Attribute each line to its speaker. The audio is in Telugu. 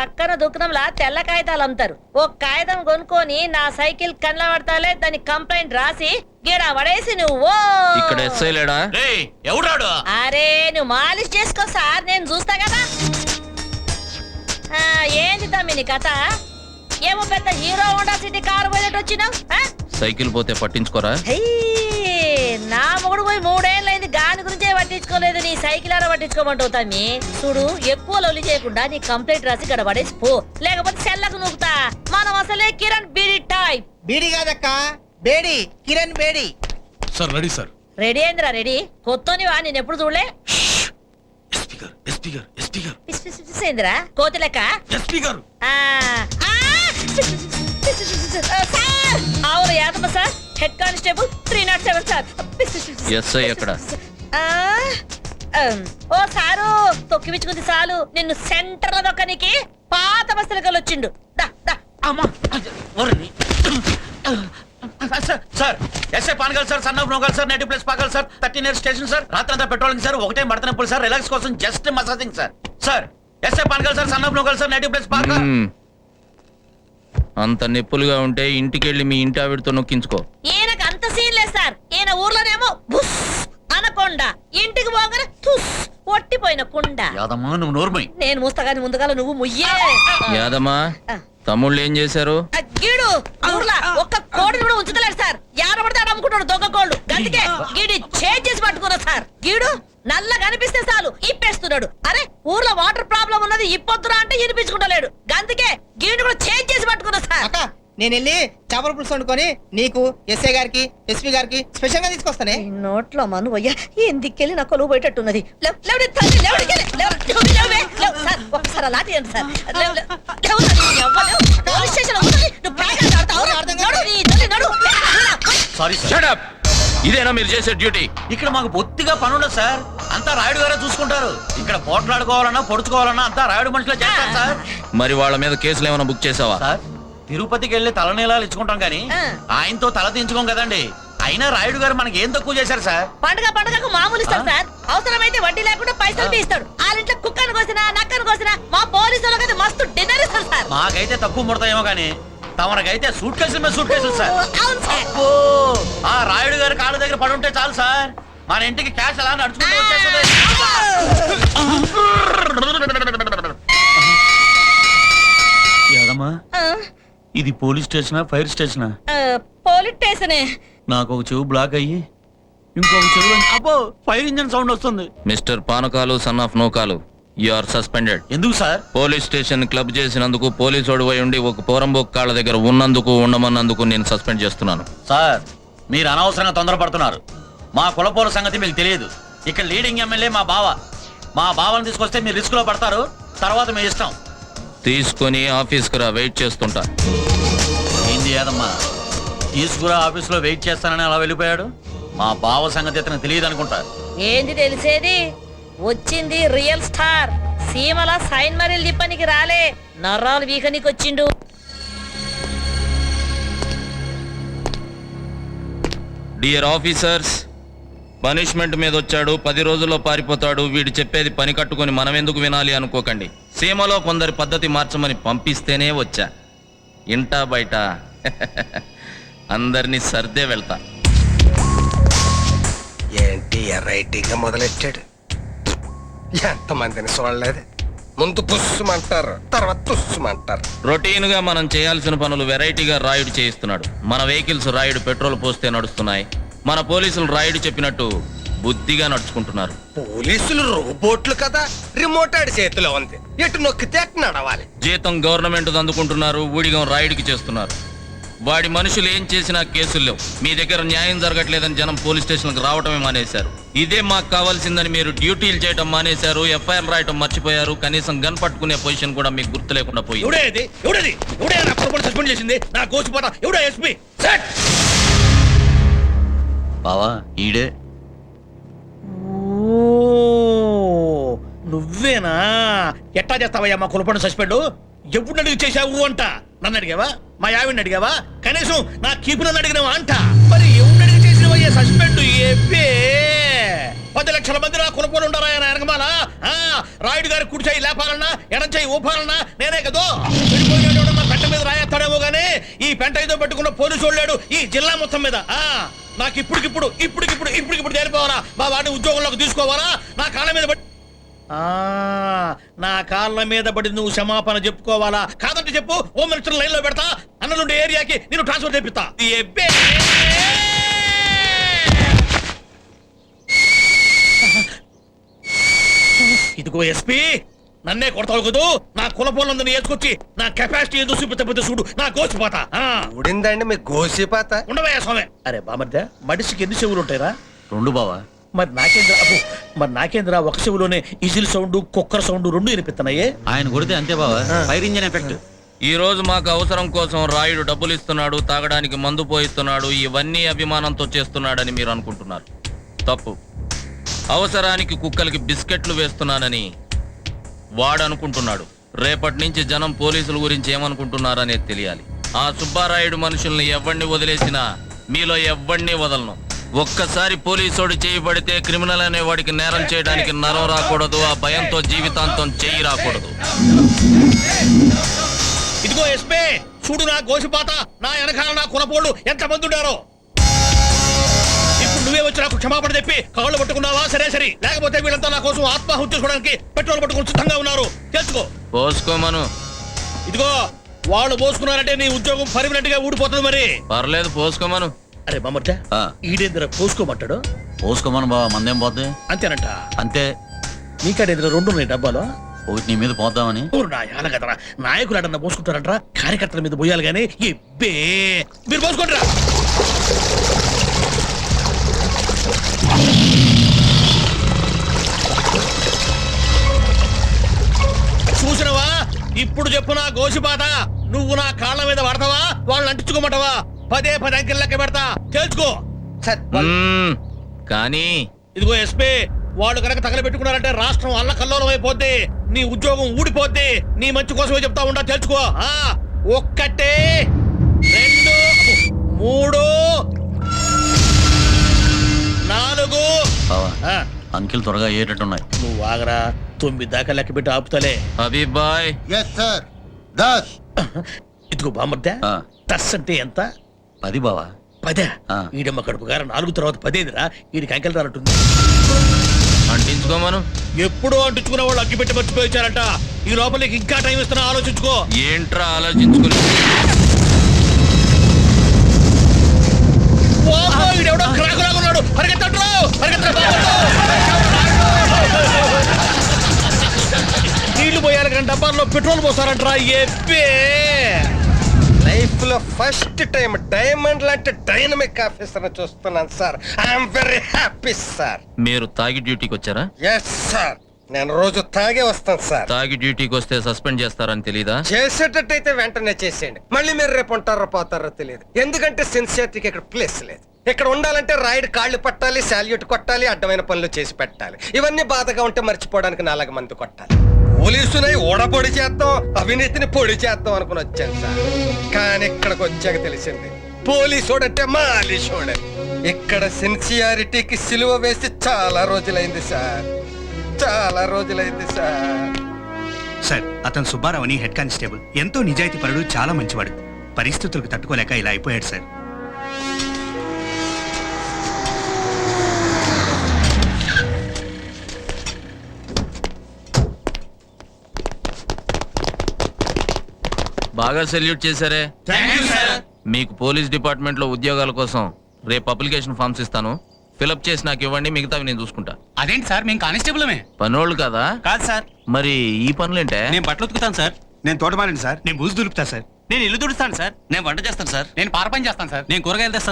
Speaker 1: పక్కన దుకాణంలా తెల్ల కాగితాలు అమ్ముతారు. ఓ కాగితం కొనుక్కొని నా సైకిల్ కళ్ళ పడతాలే దాని కంప్లైంట్ రాసి గిడ పడేసి నువ్వు
Speaker 2: ఇక్కడ ఎస్ఐ లేడా?
Speaker 3: ఎవడాడు?
Speaker 1: అరే నువ్వు మాలిష్ చేసుకో సార్, నేను చూస్తా కదా. ఏంది తమ్మి నీ కథ? ఏమో పెద్ద హీరో హోండా సిటీ కారు పోయేటట్టు వచ్చినావు.
Speaker 2: సైకిల్ పోతే పట్టించుకోరా?
Speaker 1: నా మొగుడు పోయి 3 ఏళ్ళైంది, దాని గురించే పట్టించుకోలేదు. నీ సైకిల్ ఆడ పట్టించుకోమంటావు తమ్మి. చూడు, ఎక్కువ లొల్లి చేయకుండా నీ కంప్లైంట్ రాసి గడ పడేసి పో, లేకపోతే సెల్లకు నూకుతా. మనం అసలే కిరణ్ బీడీ టైప్.
Speaker 4: బీడీ కాదక్క, Bedi, Kiran Bedi.
Speaker 3: Sir ready sir.
Speaker 1: Ready అయిందిరా? రెడీ కొత్తనివా, నేను ఎప్పుడు చూడలే. ఏందిరా కోతి లెక్క? అవును Yadamma sir, head constable 307 sir.
Speaker 2: SI ఎక్కడ?
Speaker 1: ఓ సారు తొక్కిపించుకుంది చాలు, నిన్ను సెంటర్ లో దొక్కనికి పాత బస్తలకల్ వచ్చిండు.
Speaker 3: Sir SI Panagal sir, son of Nogal sir, native place Pagal sir, 13 years station sir. రాత్రంతా పెట్రోలింగ్ సార్, ఒకటే మడతనప్పుడు సార్, రిలాక్స్ కోసం just massaging sir. Sir SI Panagal sir, son of Nogal sir, native place Pagal.
Speaker 2: అంత నొప్పులుగా ఉంటే ఇంటికెళ్ళి మీ ఇంటి ఆవిడతో నొక్కించుకో.
Speaker 1: ఈయనకు అంత సీన్ లేదు సార్. ఈయన ఊర్లోనేమో బుస్ అనకొండ, ఇంటికి పోగానే తుస్ ఒట్టిపోయిన కుండ.
Speaker 3: యాదమ్మా నువ్వు నోర్మై.
Speaker 1: నేను మూస్తగాని ముందుగా నువ్వు ముయ్యే.
Speaker 2: యాదమ్మా తమ్ముళ్ళు ఏం చేశారు?
Speaker 1: గీడు ఊర్లో ఒక్క కోడిని కూడా ఉంచుతలేడు సార్. యాడబడితే అమ్ముకుంటాడు దొంగ కోళ్ళు. అందుకే గీడి చేంజ్ చేసి పట్టుకున్నా సార్. గీడు నల్ల కనిపిస్తే చాలు ఇప్పేస్తున్నాడు. అరే ఊర్లో వాటర్ ప్రాబ్లం ఉన్నది, ఇప్పొద్దురా అంటే వినిపించుకుంటలేడు. అందుకే గీడు కూడా చేంజ్ చేసి పట్టుకున్నా సార్.
Speaker 4: అక్క నేను వెళ్ళి చేపల పులుసు వండుకొని నీకు ఎస్ఐ గారికి ఎస్పీ గారికి స్పెషల్ గా తీసుకొస్తానే.
Speaker 1: నోట్లో మను అయ్యా, ఎందుకెళ్ళి నా కొలువు పోయేటట్టున్నది. ఒకసారి అలా తీయండి సార్.
Speaker 3: Sorry
Speaker 2: shut up. ఇదేనా మీరు చేసే డ్యూటీ?
Speaker 3: ఇక్కడ మాకు బొత్తిగా పని ఉండదు సార్, అంతా రాయుడు గారే చూసుకుంటారు. ఇక్కడ పోట్లాడుకోవాలన్నా పొడుచుకోవాలన్నా అంతా రాయుడు మనుషులే చేస్తారు సార్.
Speaker 2: మరి వాళ్ళ మీద కేసులు ఏమైనా బుక్ చేసావా?
Speaker 3: సార్ తిరుపతికి వెళ్ళి తలనీలాలు ఇచ్చుకుంటాం కానీ ఆయనతో తల దించుకోం కదండి. అయినా రాయుడు గారు మనకి ఏం తక్కువ చేశారు సార్?
Speaker 1: పండుగకు మామూలు ఇస్తాడు సార్. అవసరమైతే వడ్డీ లేకుండా పైసలు తీస్తాడు. వాళ్ళింట్లో కుక్కను కోసినా నక్కను కోసినా మా పోలీసులకైతే మస్తు డిన్నర్ ఇస్తారు సార్.
Speaker 3: మాకైతే తక్కువ ముడతాయేమో కానీ తమనకైతే సూట్ కేసులు మీద సూట్ కేసులు సార్. ఆ రాయుడు గారి కాళ్ళ దగ్గర పడి ఉంటే చాలు సార్, మన ఇంటికి క్యాష్ అలా నడుచుకుంటూ వచ్చేస్తుంది. యాదమ్మా ఇది పోలీస్ స్టేషనా ఫైర్ స్టేషనా?
Speaker 1: పోలీస్ స్టేషనే.
Speaker 3: నాకు ఒక చెవు బ్లాక్ అయ్యి ఇంకొక చెవు అబ్బో ఫైర్ ఇంజన్ సౌండ్ వస్తుంది.
Speaker 2: Mister Panakalu son of Nokalu, you are suspended.
Speaker 3: ఎందుకు సార్?
Speaker 2: పోలీస్ స్టేషన్ క్లబ్ చేసినందుకు, పోలీసోడు పోయి ఉండి ఒక పోరంబోక్ కాళ్ళ దగ్గర ఉన్నందుకు, ఉండమన్నందుకు నేను సస్పెండ్ చేస్తున్నాను.
Speaker 3: సార్ మీరు అనవసరంగా తొందరపడుతున్నారు. మా కులపోల సంగతి మీకు తెలియదు. ఇక్కడ లీడింగ్ ఎమ్మెల్యే మా బావ. మా బావని తీసుకొస్తే మీరు రిస్క్ లో పడతారు, తర్వాత మీ ఇష్టం.
Speaker 2: తీసుకొని ఆఫీస్కి రా, వెయిట్ చేస్తుంటా.
Speaker 3: ఏంది యాదమ్మా తీసుకురా ఆఫీస్ లో వెయిట్ చేస్తానని అలా వెళ్ళిపోయాడు? మా బావ సంగతి అతను తెలియదు అనుకుంటా.
Speaker 1: ఏంది తెలిసేది? వచ్చింది రియల్ స్టార్. సీమల సైన్ మరీలు తిప్పనికి రాలే, నర్రాలు వీకనికి వచ్చిండు.
Speaker 2: డియర్ ఆఫీసర్స్, పనిష్మెంట్ మీద వచ్చాడు, 10 రోజుల్లో పారిపోతాడు. వీడు చెప్పేది పని కట్టుకొని మనం ఎందుకు వినాలి అనుకోకండి. సీమలో కొందరి పద్ధతి మార్చమని పంపిస్తేనే వచ్చా. ఇంటా బయట అందరినీ సర్దే వెళ్తా.
Speaker 5: ఏంటి ఎర్రైటీగా మొదలెట్టాడు? ఎంతమందిని చూడలేదు. ముందు పుస్సుమంటారు, తర్వాత తుస్సుమంటారు.
Speaker 2: రొటీన్ గా మనం చేయాల్సిన పనులు వెరైటీగా రాయుడు చేయిస్తున్నాడు. మన వెహికల్స్ రాయుడు పెట్రోల్ పోస్తే నడుస్తున్నాయి. మన పోలీసులు రాయుడు చెప్పినట్టు బుద్ధిగా నడుచుకుంటున్నారు.
Speaker 5: పోలీసులు రోబోట్లు కదా, రిమోట్ ఆడి చేతిలో ఉంది, ఎటు నొక్కితే అటు నడవాలి.
Speaker 2: జీతం గవర్నమెంట్ అందుకుంటున్నారు, ఊడిగం రాయుడికి చేస్తున్నారు. వాడి మనుషులు ఏం చేసినా కేసులు లేవు. మీ దగ్గర న్యాయం జరగట్లేదని జనం పోలీస్ స్టేషన్కి రావటమే మానేశారు. ఇదే మాకు కావాల్సిందని మీరు డ్యూటీలు చేయటం మానేశారు, ఎఫ్ఐఆర్ రాయటం మర్చిపోయారు. కనీసం గన్ పట్టుకునే పొజిషన్ కూడా మీకు గుర్తు లేకుండా పోయింది.
Speaker 3: బావా ఈడే.
Speaker 6: నువ్వేనా? ఎట్టా చేస్తావయ్యా మా కులపండు సస్పెండ్? ఎప్పుడు అడిగి చేశావు అంట? నన్ను అడిగావా? మా యావిని అడిగావా? కనీసం నా కీపు నన్ను అడిగినావా అంట? మరి ఎవరు అడిగి చేసినవయ్యా సస్పెండ్? 10 లక్షల మంది నా కులపోలు ఉండరా ఆయన వెనకమాల రాయుడు గారి కుడి చేయి లేపాలన్నా ఎడం చేయి ఊపాలన్నా నేనే కదో విడిపోయినాడు నా పెంట మీద రాయేస్తాడేమో గానీ ఈ పెంట ఏదో పెట్టుకున్న పోలీసు వాళ్ళాడు ఈ జిల్లా మొత్తం మీద నాకు ఇప్పటికిప్పుడు చేరిపోవాలా మా వాడిని ఉద్యోగంలోకి తీసుకోవాలా నా కాళ్ళ మీద పడి నా కాళ్ళ మీద పడి నువ్వు క్షమాపణ చెప్పుకోవాలా కాదంటే చెప్పు హోమ్ మినిస్టర్ లైన్ లో పెడతా అన్నలుండే ఏరియాకి నేను ట్రాన్స్ఫర్ చేపిస్తా ఇదిగో ఎస్పీ నన్నే కొడతావు కదూ నా కులపోలందరినీ వేసుకొచ్చి నా కెపాసిటీ ఏదో చూపితే చూడు నా గోసిపోతా
Speaker 5: ఉడిందండి మీ గోసిపాత.
Speaker 6: ఉండవయ్యా స్వామి. అరే బామర్దే మడిసికి ఎన్ని చెవులు ఉంటాయిరా?
Speaker 3: 2 బావా.
Speaker 6: మరి నాకేంద్ర ఒక చెవులోనే ఇజిల్ సౌండ్ కుక్కర్ సౌండ్ 2 వినిపిస్తున్నాయే.
Speaker 3: ఆయన కొడితే అంతే బావా, ఫైర్ ఇంజన్ ఎఫెక్ట్.
Speaker 2: ఈ రోజు మాకు అవసరం కోసం రాయుడు డబ్బులు ఇస్తున్నాడు, తాగడానికి మందు పోయిస్తున్నాడు, ఇవన్నీ అభిమానంతో చేస్తున్నాడని మీరు అనుకుంటున్నారు. తప్పు. అవసరానికి కుక్కలకి బిస్కెట్లు వేస్తున్నానని వాడు అనుకుంటున్నాడు. రేపటి నుంచి జనం పోలీసుల గురించి ఏమనుకుంటున్నారనేది తెలియాలి. ఆ సుబ్బారాయుడు మనుషుల్ని ఎవరిని వదిలేసినా మీలో ఎవరిని వదలను. ఒక్కసారి పోలీసోడు చేయబడితే క్రిమినల్ అనే వాడికి నేరం చేయడానికి నరం రాకూడదు, ఆ భయంతో జీవితాంతం చెయ్యి రాకూడదు.
Speaker 6: ఇదిగో ఎస్పీ చూడు నా గోసిపాత, నా వెనకాల నా కులపోళ్ళు ఎంత మంది ఉండారో. ఇప్పుడు నువ్వే వచ్చి నాకు క్షమాపణ చెప్పి కాళ్ళు పట్టుకున్నావా? సరే సరే, లేకపోతే వీళ్ళంతా నా కోసం ఆత్మాహుతి చేసుకోవడానికి పెట్రోల్ పట్టుకుని సిద్ధంగా ఉన్నారు. తెలుసుకో.
Speaker 2: పోసుకోమను.
Speaker 6: ఇదిగో వాళ్ళు పోసుకున్నారంటే నీ ఉద్యోగం పర్మనెంట్ గా ఊడిపోతుంది. మరి
Speaker 2: పర్లేదు, పోసుకోమను.
Speaker 6: అరే బామర్దా, ఈడేంద్ర పోసుకోమంటాడు.
Speaker 3: పోసుకోమను బావా, మందేం పోద్ది.
Speaker 6: అంతేనంట.
Speaker 3: అంతే.
Speaker 6: నీకాడేంద్ర 2 ఉన్నాయి డబ్బాలో.
Speaker 3: ఒకటి నీ మీద పోద్దామని.
Speaker 6: కదరా నాయకులు అడన్నా పోసుకుంటారంటరా, కార్యకర్తల మీద పోయాలి గానీ ఎబ్బే మీరు పోసుకుంటారా? చూసినవా? ఇప్పుడు చెప్పు నా గోసిపాత, నువ్వు నా కాళ్ళ మీద పడతావా వాళ్ళని అంటించుకోమంటావా? 10 అంకెల్ లెక్క పెడతా, తెలుసుకో.
Speaker 2: కానీ
Speaker 6: ఇదిగో ఎస్పీ, వాళ్ళు కనుక తగలబెట్టుకున్నారంటే రాష్ట్రం అల్లకల్లోలం అయిపోద్ది, నీ ఉద్యోగం ఊడిపోద్ది. నీ మంచి కోసమే చెప్తా ఉండా, తెలుసుకో. 1 2 3 4
Speaker 3: అంకిల్ త్వరగా అయ్యేటట్టున్నాయి.
Speaker 6: నువ్వు ఆగరా, 9 దాకా లెక్క పెట్టి ఆపుతలే.
Speaker 2: హబీబ్ బాయ్.
Speaker 6: ఇదిగో బామర్దా, టస్ అంటే ఎంత?
Speaker 3: 10 బావా.
Speaker 6: 10? ఈడమ్మ కడుపు గారు 4 తర్వాత 10 వీడికి అంకెల్ రానట్టుంది.
Speaker 2: అంటించుకోమను.
Speaker 6: ఎప్పుడో అంటించుకున్న వాళ్ళు అగ్గి పెట్టి మర్చిపోయించారంట. ఈ లోపలికి ఇంకా టైం ఇస్తున్నా, ఆలోచించుకో.
Speaker 2: ఏంట్రా ఆలోచించుకుని?
Speaker 6: ఈడెవడో క్రాకులాగున్నాడు, పరిగెత్తట్రా, నీళ్లు పోయాలి కానీ డబ్బాల్లో పెట్రోల్ పోసారంటరా. ఎబ్బే
Speaker 5: లైఫ్ లో ఫస్ట్ టైం డైమండ్ లాంటి డైనమిక్ ఆఫీసర్ చూస్తున్నాను sir. I'm very happy sir.
Speaker 2: మీరు తాగి డ్యూటీకి వచ్చారా?
Speaker 5: ఎస్ సార్, నేను రోజు తాగే వస్తాను సార్.
Speaker 2: తాగి డ్యూటీకి వస్తే సస్పెండ్ చేస్తారని తెలీదా?
Speaker 5: చేసేటట్టయితే వెంటనే చేసేయండి. మళ్ళీ మీరు రేపు ఉంటారో పోతారో తెలియదు. ఎందుకంటే సిన్సియరిటీకి ఇక్కడ ప్లేస్ లేదు. ఇక్కడ ఉండాలంటే రాయుడు కాళ్ళు పట్టాలి, శాల్యూట్ కొట్టాలి, అడ్డమైన పనులు చేసి పెట్టాలి. ఇవన్నీ బాధగా ఉంటే మర్చిపోవడానికి 4 మంది కొట్టాలి. పోలీసునై ఓడపొడి చేద్దాం, అవినీతిని పొడి చేద్దాం అనుకుని వచ్చాను సార్. కానీ ఇక్కడికి వచ్చాక తెలిసింది పోలీసోడంటే మాలిషోడే. ఇక్కడ సిన్సియారిటీకి సిలువ వేసి చాలా రోజులైంది సార్, చాలా రోజులైంది సార్.
Speaker 7: సార్, అతను సుబ్బారావు అని హెడ్ కానిస్టేబుల్. ఎంతో నిజాయితీ పరుడు, చాలా మంచివాడు. పరిస్థితులకు తట్టుకోలేక ఇలా అయిపోయాడు సార్.
Speaker 2: బాగా సెల్యూట్ చేశారే. మీకు పోలీస్ డిపార్ట్మెంట్ లో ఉద్యోగాల కోసం రేపు అప్లికేషన్ ఫామ్స్ ఇస్తాను. ఫిలప్ చేసి నాకు ఇవ్వండి, మిగతావి నేను చూసుకుంటా.
Speaker 8: అదేంటి సార్, మేము కానిస్టేబుల్మే.
Speaker 2: పనోళ్ళు కదా?
Speaker 8: కాదు సార్.
Speaker 2: మరి ఈ పనులేంటే?
Speaker 8: నేను బట్టలు ఉతుకుతాను సార్.
Speaker 7: నేను తోటమాలండి సార్. నేను బూజు దులుపుతా సార్.
Speaker 8: నేను ఇల్లు తుడుస్తాను సార్. నేను వంట చేస్తాను సార్. నేను పార పని చేస్తాను సార్. నేను కూరగాయలు తెస్తాను.